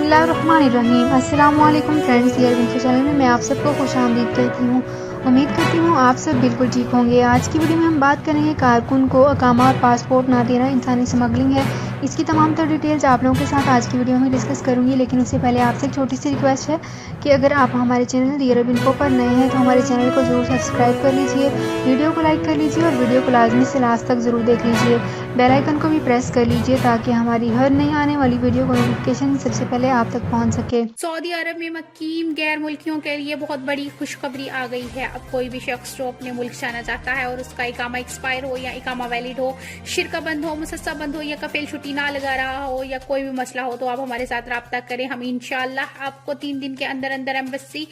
बिस्मिल्लाहिर्रहमानिर्रहीम। अस्सलाम वालेकुम फ्रेंड्स, डियर विंफो चैनल में मैं आप सबको खुश आमदीद कहती हूँ। उम्मीद करती हूँ आप सब बिल्कुल ठीक होंगे। आज की वीडियो में हम बात करेंगे कारकुन को अकामा और पासपोर्ट ना देना इंसानी स्मगलिंग है। इसकी तमाम तर डिटेल्स आप लोगों के साथ आज की वीडियो में डिस्कस करूंगी, लेकिन उससे पहले आपसे एक छोटी सी रिक्वेस्ट है कि अगर आप हमारे चैनल डियर विंफो पर नए हैं तो हमारे चैनल को जरूर सब्सक्राइब कर लीजिए, वीडियो को लाइक कर लीजिए और वीडियो को लाजमी से लास्ट तक ज़रूर देख लीजिए। बेल आइकन को भी प्रेस कर लीजिए ताकि हमारी हर नई आने वाली वीडियो को नोटिफिकेशन सबसे पहले आप तक पहुंच सके। सऊदी अरब में मकीम गैर मुल्कियों के लिए बहुत बड़ी खुशखबरी आ गई है। अब कोई भी शख्स जो अपने मुल्क जाना चाहता है और उसका इकामा एक्सपायर हो या इकामा वैलिड हो, शिरका बंद हो, मुसस्सा बंद हो या कफील छुट्टी ना लगा रहा हो या कोई भी मसला हो, तो आप हमारे साथ राब्ता करें। हम इंशाअल्लाह आपको 3 दिन के अंदर अंदर एम्बेसी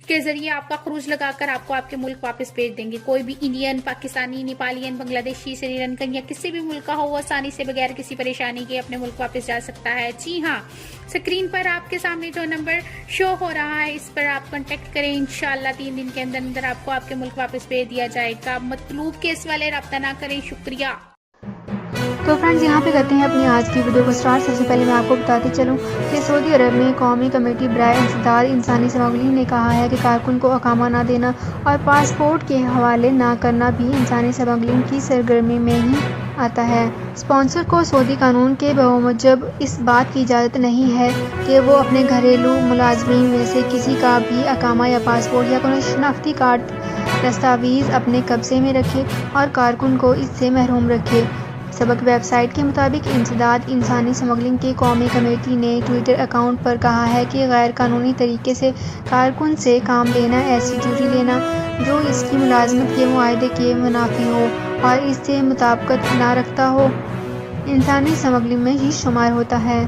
के जरिए आपका खरूज लगाकर आपको आपके मुल्क वापस भेज देंगे। कोई भी इंडियन, पाकिस्तानी, नेपालियन, बांग्लादेशी, श्रीलंकन या किसी भी मुल्क का हो, वो आसानी से बगैर किसी परेशानी के अपने मुल्क वापस जा सकता है। जी हाँ, स्क्रीन पर आपके सामने जो नंबर शो हो रहा है इस पर आप कांटेक्ट करें। इंशाअल्लाह 3 दिन के अंदर अंदर आपको आपके मुल्क वापस भेज दिया जाएगा। मतलूब केस वाले राब्ता ना करें। शुक्रिया। तो फ्रेंड्स, यहाँ पे करते हैं अपनी आज की वीडियो को स्टार्ट। सबसे पहले मैं आपको बताते चलूँ कि सऊदी अरब में कौमी कमेटी बराए इंसदाद इंसानी स्मगलिंग ने कहा है कि कारकुन को अकामा ना देना और पासपोर्ट के हवाले ना करना भी इंसानी स्मगलिंग की सरगर्मी में ही आता है। स्पॉन्सर को सऊदी कानून के बमूजब इस बात की इजाज़त नहीं है कि वो अपने घरेलू मुलाजमीन में से किसी का भी अकामा या पासपोर्ट या कोई शनाख्ती कार्ड दस्तावेज़ अपने कब्जे में रखे और कारकुन को इससे महरूम रखे। सबक वेबसाइट के मुताबिक इंसदाद इंसानी स्मगलिंग की कौमी कमेटी ने ट्विटर अकाउंट पर कहा है कि गैर कानूनी तरीके से कारकुन से काम लेना ऐसी ड्यूटी लेना जो इसकी मुलाजमत के मुआहदे के मुनाफी हो और इससे मुताबिकत ना रखता हो, इंसानी स्मगलिंग में ही शुमार होता है।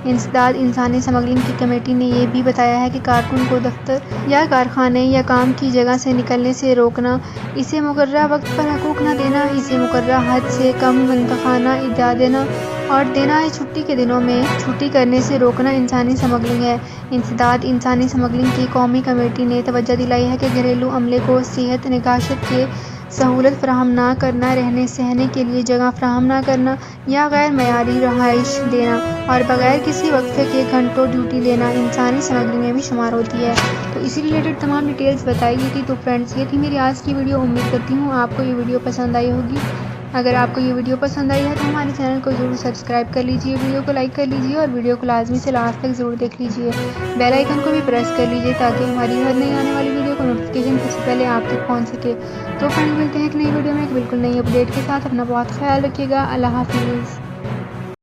इंसदाद इंसानी स्मगलिंग की कमेटी ने यह भी बताया है कि कारकुन को दफ्तर या कारखाने या काम की जगह से निकलने से रोकना, इसे मुकर्ररा वक्त पर हकूक न देना, इसे मुकर्ररा हद से कम मंतखाना इदा देना और देना है छुट्टी के दिनों में छुट्टी करने से रोकना इंसानी स्मगलिंग है। इंसदाद इंसानी स्मगलिंग की कौमी कमेटी ने तवज्जो दिलाई है कि घरेलू अमले को सेहत निगाहत के सहूलत फराहम ना करना, रहने सहने के लिए जगह फराहम ना करना या गैर मयारी रहाइश देना और बगैर किसी वक्फे के घंटों ड्यूटी लेना इंसानी स्मगलिंग में भी शुमार होती है। तो इसी रिलेटेड तमाम डिटेल्स बताई गई थी। तो फ्रेंड्स, ये थी मेरी आज की वीडियो। उम्मीद करती हूँ आपको ये वीडियो पसंद आई होगी। अगर आपको ये वीडियो पसंद आई है तो हमारे चैनल को ज़रूर सब्सक्राइब कर लीजिए, वीडियो को लाइक कर लीजिए और वीडियो को लाजमी से लास्ट तक ज़रूर देख लीजिए। बेल आइकन को भी प्रेस कर लीजिए ताकि हमारी हर नई आने वाली वीडियो को नोटिफिकेशन सबसे पहले आप तक पहुंच सके। तो फ्रेंड्स, मिलते हैं एक नई वीडियो में एक बिल्कुल नई अपडेट के साथ। अपना बहुत ख्याल रखिएगा। अल्लाह हाफिज़।